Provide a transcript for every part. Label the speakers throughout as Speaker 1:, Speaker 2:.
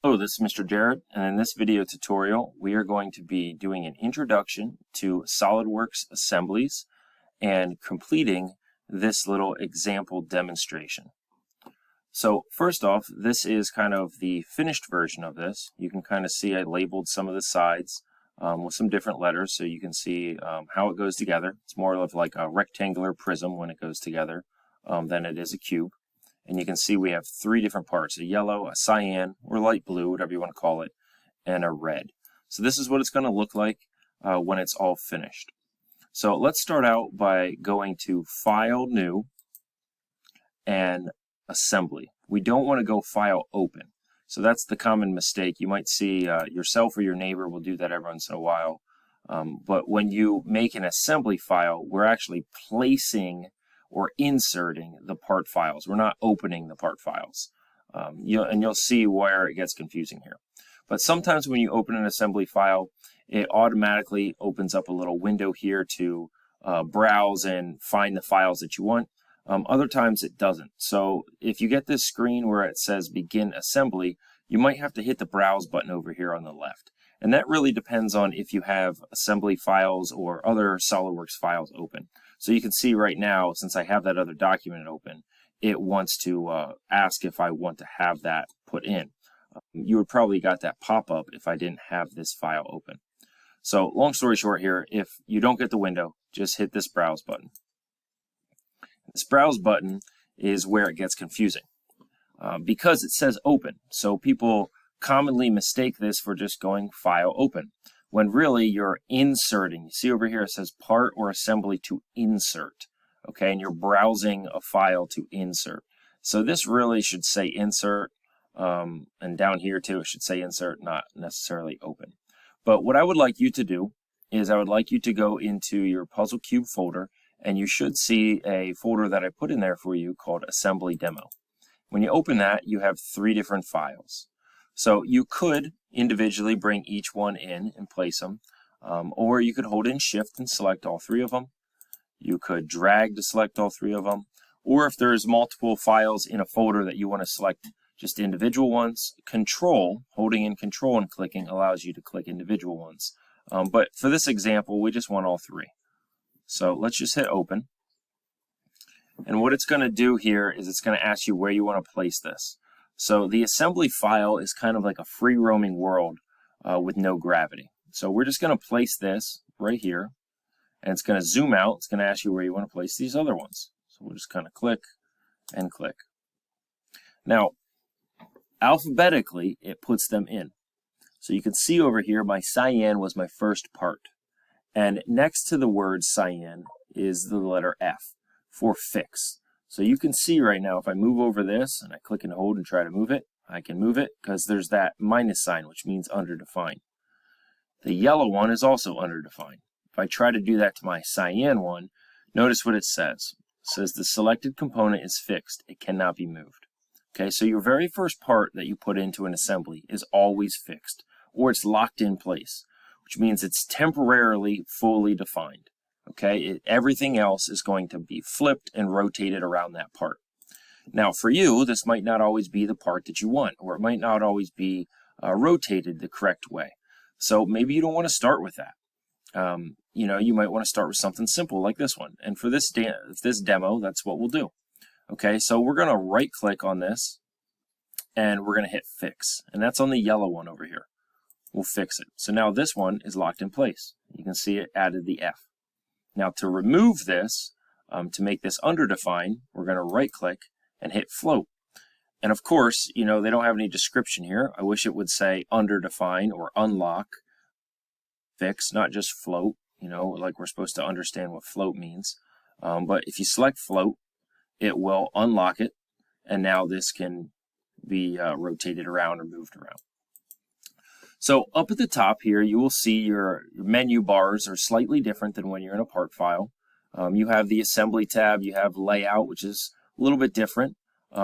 Speaker 1: Hello, this is Mr. Jared, and in this video tutorial, we are going to be doing an introduction to SOLIDWORKS assemblies and completing this little example demonstration. So first off, this is kind of the finished version of this. You can kind of see I labeled some of the sides with some different letters so you can see how it goes together. It's more of like a rectangular prism when it goes together than it is a cube. And you can see we have three different parts, a yellow, a cyan, or light blue, whatever you want to call it, and a red. So this is what it's going to look like when it's all finished. So let's start out by going to File, New, and Assembly. We don't want to go File, Open. So that's the common mistake. You might see yourself or your neighbor will do that every once in a while. But when you make an assembly file, we're actually placing or inserting the part files. We're not opening the part files. You'll see where it gets confusing here. But sometimes when you open an assembly file, it automatically opens up a little window here to browse and find the files that you want. Other times it doesn't. So if you get this screen where it says Begin Assembly, you might have to hit the Browse button over here on the left. And that really depends on if you have assembly files or other SOLIDWORKS files open. So you can see right now, since I have that other document open, it wants to ask if I want to have that put in. You would probably got that pop-up if I didn't have this file open. So long story short here, if you don't get the window, just hit this Browse button. This Browse button is where it gets confusing because it says Open. So people commonly mistake this for just going File, Open, when really you're inserting. You see over here it says Part or Assembly to Insert, okay, and you're browsing a file to insert. So this really should say Insert, and down here too it should say Insert, not necessarily Open. But what I would like you to do is I would like you to go into your Puzzle Cube folder, and you should see a folder that I put in there for you called Assembly Demo. When you open that, you have three different files. So you could individually bring each one in and place them, or you could hold in Shift and select all three of them. You could drag to select all three of them, or if there's multiple files in a folder that you want to select just individual ones, Control, holding in Control and clicking allows you to click individual ones. But for this example, we just want all three. So let's just hit Open. And what it's going to do here is it's going to ask you where you want to place this. So the assembly file is kind of like a free roaming world with no gravity. So we're just going to place this right here, and it's going to zoom out. It's going to ask you where you want to place these other ones. So we'll just kind of click and click. Now, alphabetically, it puts them in. So you can see over here, my cyan was my first part. And next to the word cyan is the letter F for fix. So you can see right now, if I move over this and I click and hold and try to move it, I can move it because there's that minus sign, which means underdefined. The yellow one is also underdefined. If I try to do that to my cyan one, notice what it says. It says the selected component is fixed. It cannot be moved. Okay, so your very first part that you put into an assembly is always fixed, or it's locked in place, which means it's temporarily fully defined. Okay, everything else is going to be flipped and rotated around that part. Now for you, this might not always be the part that you want, or it might not always be rotated the correct way. So maybe you don't want to start with that. You might want to start with something simple like this one. And for this demo, that's what we'll do. Okay, so we're going to right click on this, and we're going to hit Fix. And that's on the yellow one over here. We'll fix it. So now this one is locked in place. You can see it added the F. Now to remove this, to make this underdefined, we're going to right click and hit Float. And of course, they don't have any description here. I wish it would say underdefine or unlock, fix, not just float, like we're supposed to understand what float means. But if you select float, it will unlock it. And now this can be rotated around or moved around. So up at the top here, you will see your menu bars are slightly different than when you're in a part file. You have the Assembly tab, you have Layout, which is a little bit different.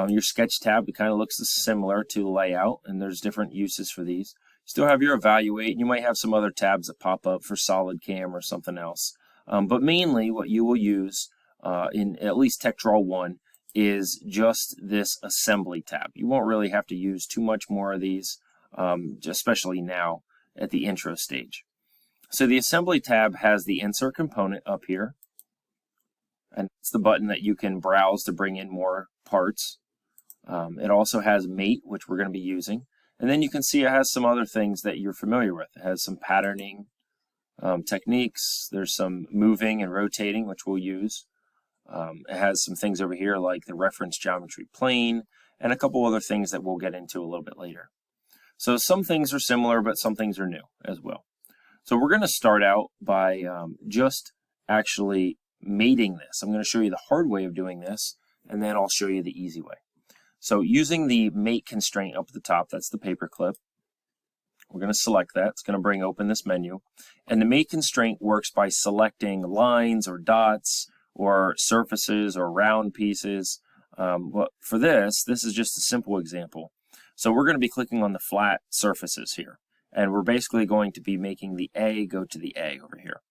Speaker 1: Your Sketch tab, it kind of looks similar to Layout, and there's different uses for these. Still have your Evaluate, and you might have some other tabs that pop up for SolidCam or something else. But mainly what you will use in at least TechDraw 1 is just this Assembly tab. You won't really have to use too much more of these. especially now at the intro stage. So the Assembly tab has the Insert component up here, and it's the button that you can browse to bring in more parts. It also has Mate, which we're going to be using. And then you can see it has some other things that you're familiar with. It has some patterning techniques. There's some moving and rotating, which we'll use. It has some things over here like the reference geometry plane and a couple other things that we'll get into a little bit later. So some things are similar, but some things are new as well. So we're going to start out by just actually mating this. I'm going to show you the hard way of doing this, and then I'll show you the easy way. So using the mate constraint up at the top, that's the paper clip. We're going to select that. It's going to bring open this menu. And the mate constraint works by selecting lines or dots or surfaces or round pieces. But for this is just a simple example. So we're going to be clicking on the flat surfaces here. And we're basically going to be making the A go to the A over here.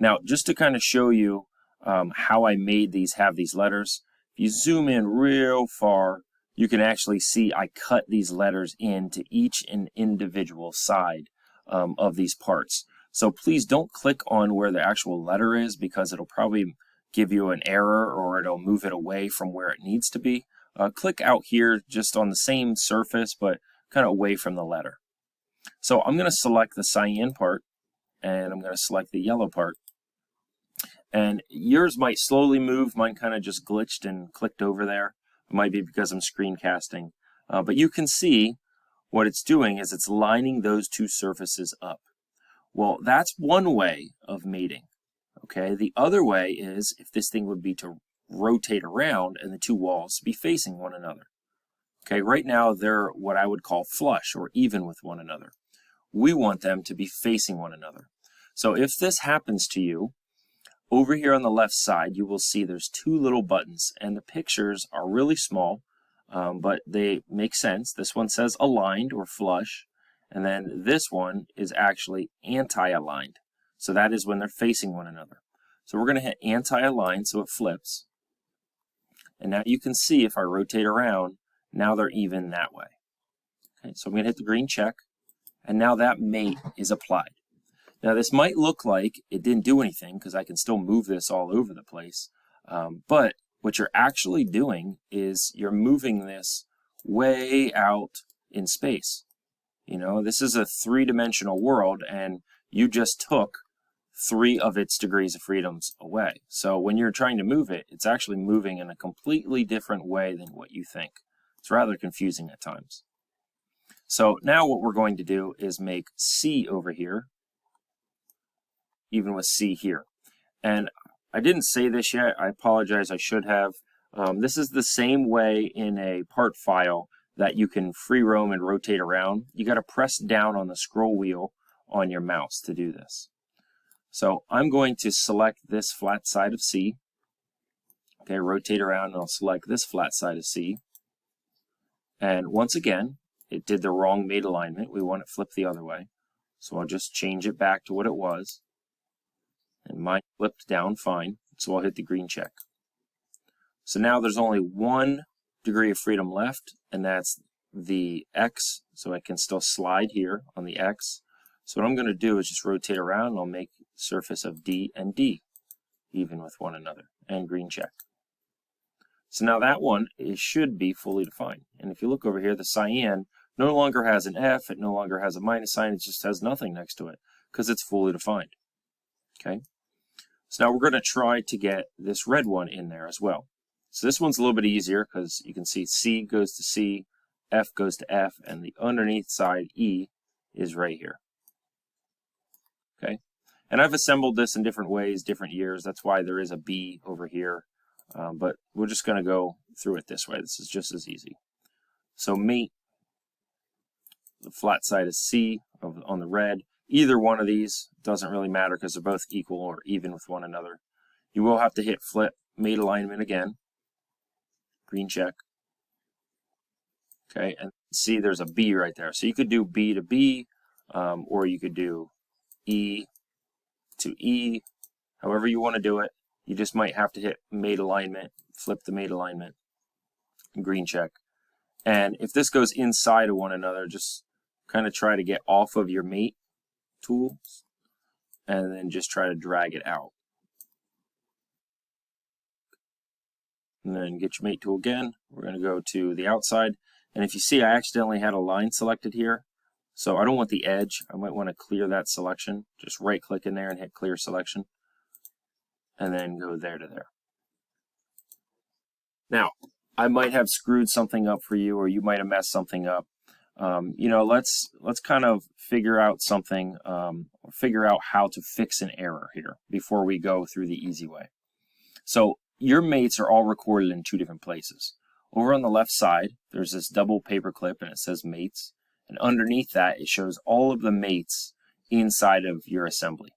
Speaker 1: Now, just to kind of show you how I made these have these letters, if you zoom in real far, you can actually see I cut these letters into each and individual side of these parts. So please don't click on where the actual letter is, because it'll probably give you an error or it'll move it away from where it needs to be. Click out here just on the same surface, but kind of away from the letter. So I'm going to select the cyan part, and I'm going to select the yellow part. And yours might slowly move. Mine kind of just glitched and clicked over there. It might be because I'm screencasting. But you can see what it's doing is it's lining those two surfaces up. Well, that's one way of mating. Okay, the other way is if this thing would be to rotate around and the two walls be facing one another. Okay, right now they're what I would call flush or even with one another. We want them to be facing one another. So if this happens to you, over here on the left side, you will see there's two little buttons, and the pictures are really small, but they make sense. This one says aligned or flush, and then this one is actually anti-aligned. So that is when they're facing one another. So we're going to hit anti-aligned so it flips. And now you can see if I rotate around, now they're even that way. Okay, so I'm going to hit the green check, and now that mate is applied. Now this might look like it didn't do anything because I can still move this all over the place, but what you're actually doing is you're moving this way out in space. You know, this is a three-dimensional world, and you just took 3 of its degrees of freedoms away. So when you're trying to move it, it's actually moving in a completely different way than what you think. It's rather confusing at times. So now what we're going to do is make C over here even with C here. And I didn't say this yet. I apologize. I should have. This is the same way in a part file that you can free roam and rotate around. You got to press down on the scroll wheel on your mouse to do this. So I'm going to select this flat side of C. Okay, rotate around and I'll select this flat side of C. And once again, it did the wrong mate alignment. We want it flipped the other way. So I'll just change it back to what it was. And mine flipped down fine, so I'll hit the green check. So now there's only 1 degree of freedom left, and that's the X, so I can still slide here on the X. So what I'm going to do is just rotate around, and I'll make surface of D and D even with one another, and green check. So now that one should be fully defined. And if you look over here, the cyan no longer has an F, it no longer has a minus sign, it just has nothing next to it, because it's fully defined. Okay? So now we're going to try to get this red one in there as well. So this one's a little bit easier because you can see C goes to C, F goes to F, and the underneath side E is right here. Okay? And I've assembled this in different ways, different years. That's why there is a B over here. But we're just going to go through it this way. This is just as easy. So mate, the flat side is C on the red. Either one of these doesn't really matter because they're both equal or even with one another. You will have to hit flip mate alignment again. Green check. Okay, and see there's a B right there. So you could do B to B, or you could do E to E, however you want to do it. You just might have to hit mate alignment, flip the mate alignment, green check. And if this goes inside of one another, just kind of try to get off of your mate tool and then just try to drag it out. And then get your mate tool again. We're going to go to the outside. And if you see, I accidentally had a line selected here. So I don't want the edge. I might want to clear that selection. Just right click in there and hit clear selection. And then go there to there. Now, I might have screwed something up for you, or you might have messed something up. You know, let's kind of figure out something, figure out how to fix an error here before we go through the easy way. So your mates are all recorded in two different places. Over on the left side, there's this double paper clip and it says mates. And underneath that, it shows all of the mates inside of your assembly.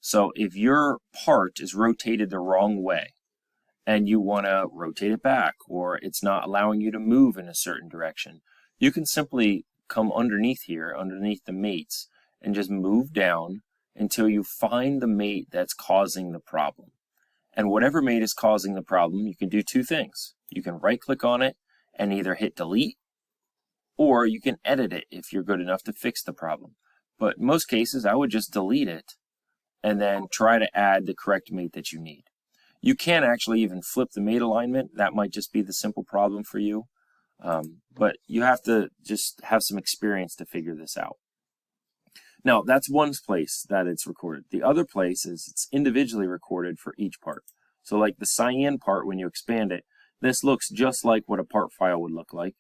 Speaker 1: So if your part is rotated the wrong way and you want to rotate it back, or it's not allowing you to move in a certain direction, you can simply come underneath here, underneath the mates, and just move down until you find the mate that's causing the problem. And whatever mate is causing the problem, you can do two things. You can right click on it and either hit delete, or you can edit it if you're good enough to fix the problem. But in most cases, I would just delete it and then try to add the correct mate that you need. You can actually even flip the mate alignment. That might just be the simple problem for you. But you have to just have some experience to figure this out. Now, that's one place that it's recorded. The other place is it's individually recorded for each part. So like the cyan part, when you expand it, this looks just like what a part file would look like.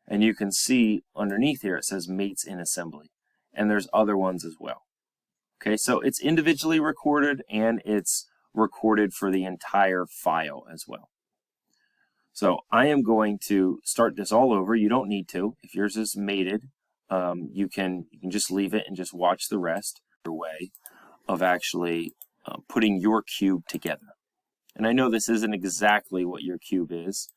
Speaker 1: And you can see underneath here, it says mates in assembly. And there's other ones as well. Okay, so it's individually recorded and it's recorded for the entire file as well. So I am going to start this all over. You don't need to. If yours is mated, you can just leave it and just watch the rest. Your way of actually putting your cube together. And I know this isn't exactly what your cube is,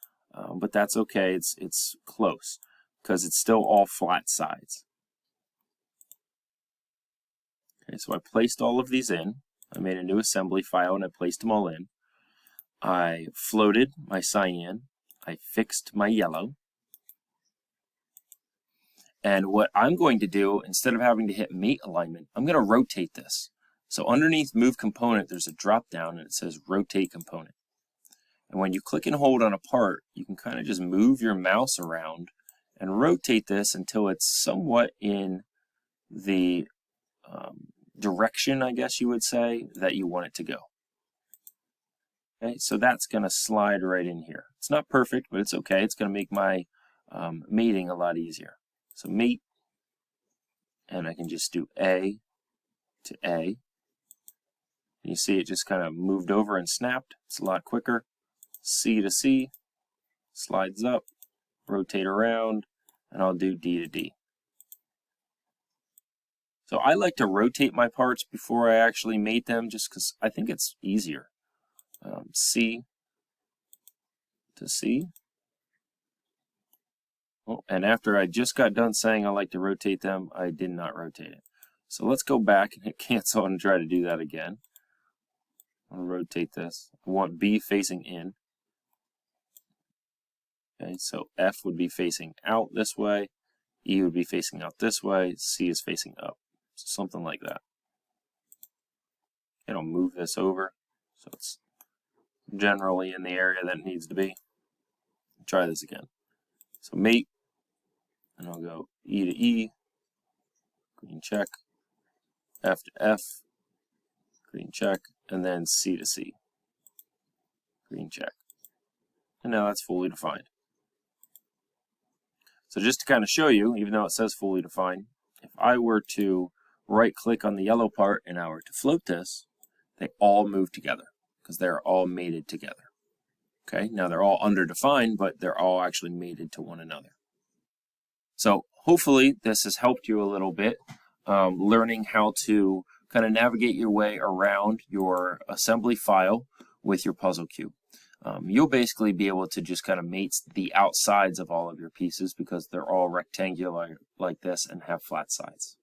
Speaker 1: but that's okay. It's close because it's still all flat sides. Okay, so I placed all of these in. I made a new assembly file and I placed them all in. I floated my cyan. I fixed my yellow. And what I'm going to do, instead of having to hit mate alignment, I'm going to rotate this. So underneath Move Component, there's a drop down and it says Rotate Component. And when you click and hold on a part, you can kind of just move your mouse around and rotate this until it's somewhat in the direction, I guess you would say, that you want it to go. Okay, so that's going to slide right in here. It's not perfect, but it's okay. It's going to make my mating a lot easier. So mate, and I can just do A to A. You see it just kind of moved over and snapped. It's a lot quicker. C to C, slides up, rotate around, and I'll do D to D. So I like to rotate my parts before I actually mate them just because I think it's easier. C to C. Oh, and after I just got done saying I like to rotate them, I did not rotate it. So let's go back and hit cancel and try to do that again. I'll rotate this. I want B facing in. Okay, so F would be facing out this way, E would be facing out this way, C is facing up. So something like that. And I'll move this over so it's generally in the area that it needs to be. Try this again. So mate, and I'll go E to E, green check, F to F, green check, and then C to C, green check. And now that's fully defined. So just to kind of show you, even though it says fully defined, if I were to right click on the yellow part and I were to float this, they all move together because they're all mated together. Okay, now they're all underdefined, but they're all actually mated to one another. So hopefully this has helped you a little bit, learning how to kind of navigate your way around your assembly file with your puzzle cube. You'll basically be able to just kind of mate the outsides of all of your pieces because they're all rectangular like this and have flat sides.